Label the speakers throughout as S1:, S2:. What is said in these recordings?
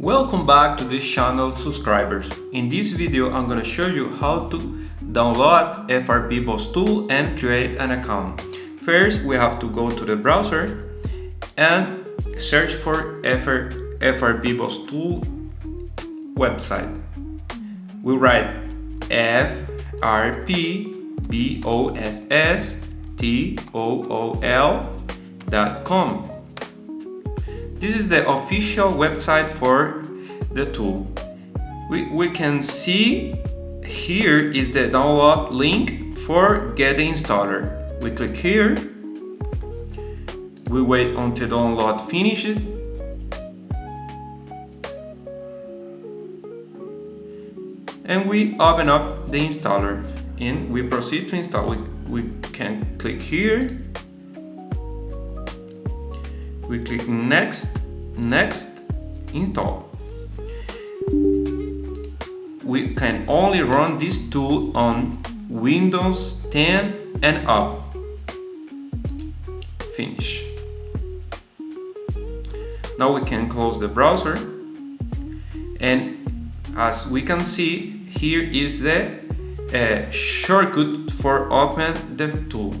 S1: Welcome back to this channel, subscribers. In this video I'm going to show you how to download FRPBOSTOOL and create an account. First we have to go to the browser and search for FRPBOSTOOL website. We write FRPBOSSTOOL.com. This is the official website for the tool. We can see here is the download link for Get the Installer. We click here. We wait until download finishes. And we open up the installer and we proceed to install. We can click here. We click next, install. We can only run this tool on Windows 10 and up. Finish. Now we can close the browser, and as we can see, here is the shortcut for open the tool.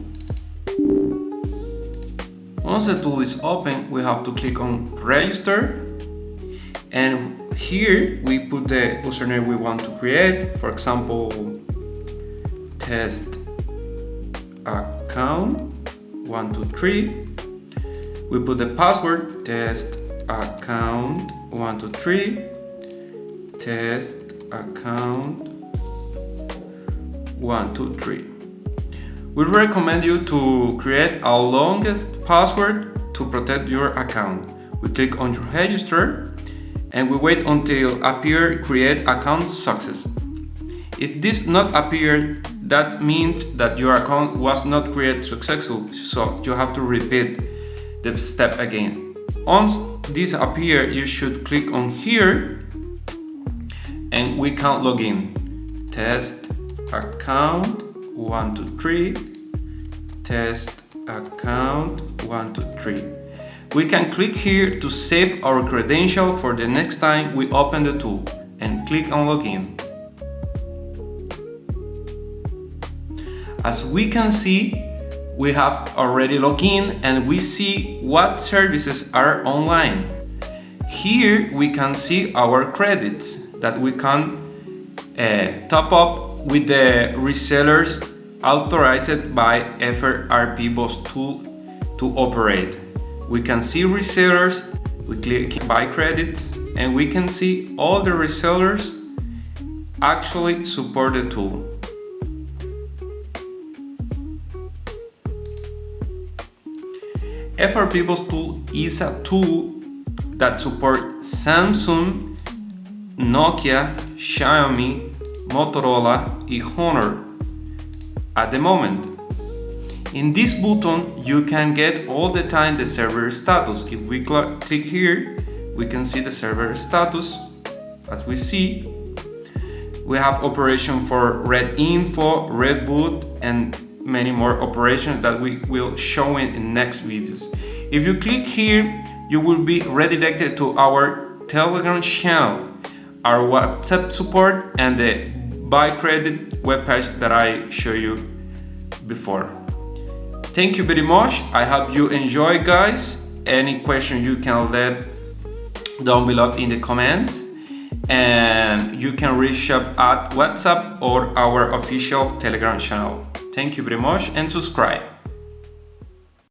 S1: Once the tool is open, we have to click on register, and here we put the username we want to create. For example, test account 123. We put the password test account 123, test account 123. We recommend you to create a longest password to protect your account. We click on register and we wait until appear create account success. If this not appeared, that means that your account was not created successfully, so you have to repeat the step again. Once this appear, you should click on here and we can log in. Test account 123, test account 123. We can click here to save our credential for the next time we open the tool and click on login. As we can see, we have already logged in and we see what services are online. Here we can see our credits that we can top up with the resellers authorized by FRPBOSTOOL to operate. We can see resellers, we click buy credits, and we can see all the resellers actually support the tool. FRPBOSTOOL is a tool that supports Samsung, Nokia, Xiaomi, Motorola and Honor at the moment. In this button you can get all the time the server status. If we click here, we can see the server status. As we see, we have operation for red info, red boot, and many more operations that we will show in next videos. If you click here, you will be redirected to our Telegram channel, our WhatsApp support, and the buy credit webpage that I showed you before. Thank you very much. I hope you enjoy, guys. Any question you can let down below in the comments, and you can reach up at WhatsApp or our official Telegram channel. Thank you very much and subscribe.